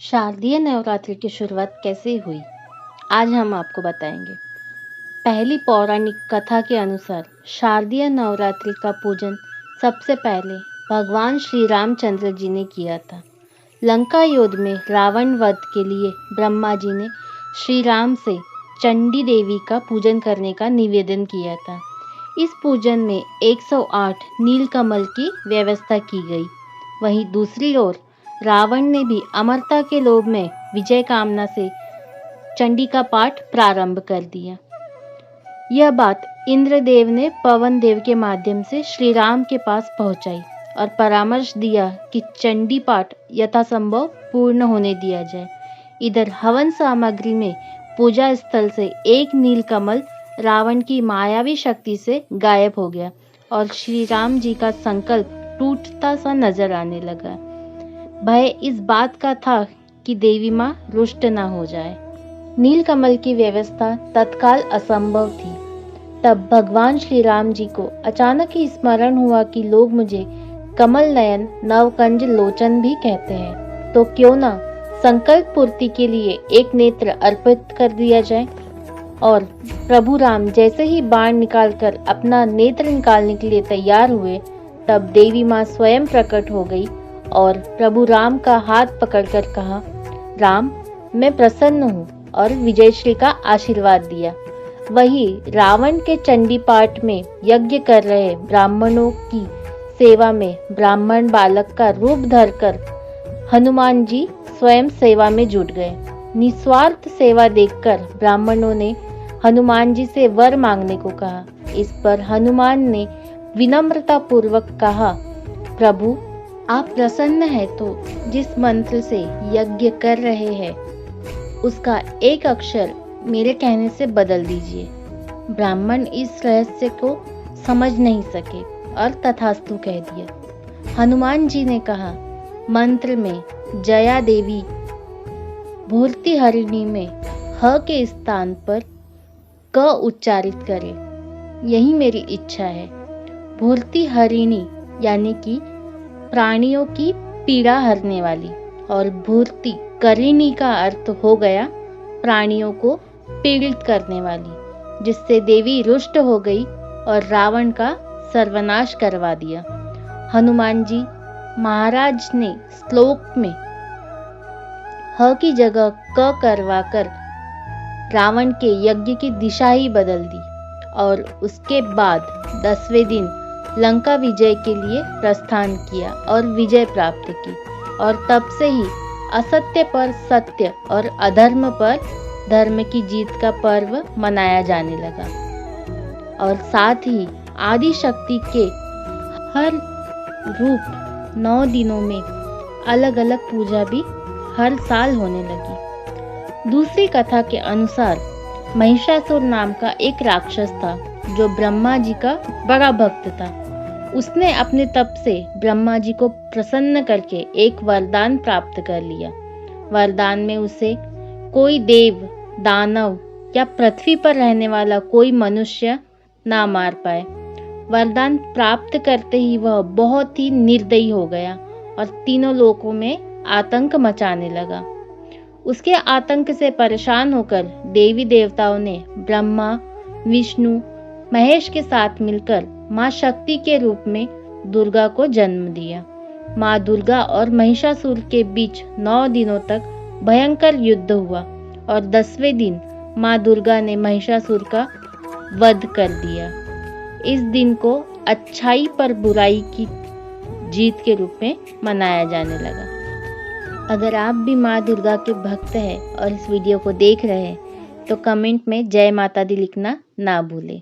शारदीय नवरात्रि की शुरुआत कैसे हुई, आज हम आपको बताएंगे। पहली पौराणिक कथा के अनुसार शारदीय नवरात्रि का पूजन सबसे पहले भगवान श्री रामचंद्र जी ने किया था। लंका युद्ध में रावण वध के लिए ब्रह्मा जी ने श्री राम से चंडी देवी का पूजन करने का निवेदन किया था। इस पूजन में 108 नीलकमल की व्यवस्था की गई। वहीं दूसरी ओर रावण ने भी अमरता के लोभ में विजय कामना से चंडी का पाठ प्रारंभ कर दिया। यह बात इंद्रदेव ने पवन देव के माध्यम से श्री राम के पास पहुंचाई और परामर्श दिया कि चंडी पाठ यथासंभव पूर्ण होने दिया जाए। इधर हवन सामग्री में पूजा स्थल से एक नीलकमल रावण की मायावी शक्ति से गायब हो गया और श्री राम जी का संकल्प टूटता सा नजर आने लगा। भय इस बात का था कि देवी माँ रुष्ट न हो जाए। नीलकमल की व्यवस्था तत्काल असंभव थी। तब भगवान श्री राम जी को अचानक ही स्मरण हुआ कि लोग मुझे कमल नयन नवकंज लोचन भी कहते हैं, तो क्यों ना संकल्प पूर्ति के लिए एक नेत्र अर्पित कर दिया जाए। और प्रभु राम जैसे ही बाण निकालकर अपना नेत्र निकालने के लिए तैयार हुए, तब देवी माँ स्वयं प्रकट हो गई और प्रभु राम का हाथ पकड़कर कहा, राम मैं प्रसन्न हूँ, और विजयश्री का आशीर्वाद दिया। वही रावण के चंडी पाठ में यज्ञ कर रहे ब्राह्मणों की सेवा में ब्राह्मण बालक का रूप धरकर हनुमान जी स्वयं सेवा में जुट गए। निस्वार्थ सेवा देखकर ब्राह्मणों ने हनुमान जी से वर मांगने को कहा। इस पर हनुमान ने विनम्रता पूर्वक कहा, प्रभु आप प्रसन्न है तो जिस मंत्र से यज्ञ कर रहे हैं उसका एक अक्षर मेरे कहने से बदल दीजिए। ब्राह्मण इस रहस्य को समझ नहीं सके और तथास्तु कह दिया। हनुमान जी ने कहा, मंत्र में जया देवी भूर्ति हरिणी में ह के स्थान पर क उच्चारित करे, यही मेरी इच्छा है। भूर्ति हरिणी यानी कि प्राणियों की पीड़ा हरने वाली, और भूर्ति करिणी का अर्थ हो गया प्राणियों को पीड़ित करने वाली, जिससे देवी रुष्ट हो गई और रावण का सर्वनाश करवा दिया। हनुमान जी महाराज ने श्लोक में ह की जगह क करवाकर रावण के यज्ञ की दिशा ही बदल दी और उसके बाद 10वें दिन लंका विजय के लिए प्रस्थान किया और विजय प्राप्त की। और तब से ही असत्य पर सत्य और अधर्म पर धर्म की जीत का पर्व मनाया जाने लगा। और साथ ही आदि शक्ति के हर रूप 9 दिनों में अलग अलग पूजा भी हर साल होने लगी। दूसरी कथा के अनुसार महिषासुर नाम का एक राक्षस था जो ब्रह्मा जी का बड़ा भक्त था। उसने अपने तप से ब्रह्मा जी को प्रसन्न करके एक वरदान प्राप्त कर लिया। वरदान में उसे कोई देव, दानव या पृथ्वी पर रहने वाला कोई मनुष्य ना मार पाए। वरदान प्राप्त करते ही वह बहुत ही निर्दयी हो गया और तीनों लोकों में आतंक मचाने लगा। उसके आतंक से परेशान होकर देवी देवताओं ने ब्रह्मा, विष्णु, महेश के साथ मिलकर माँ शक्ति के रूप में दुर्गा को जन्म दिया। माँ दुर्गा और महिषासुर के बीच 9 दिनों तक भयंकर युद्ध हुआ और 10वें दिन माँ दुर्गा ने महिषासुर का वध कर दिया। इस दिन को अच्छाई पर बुराई की जीत के रूप में मनाया जाने लगा। अगर आप भी माँ दुर्गा के भक्त हैं और इस वीडियो को देख रहे हैं तो कमेंट में जय माता दी लिखना ना भूलें।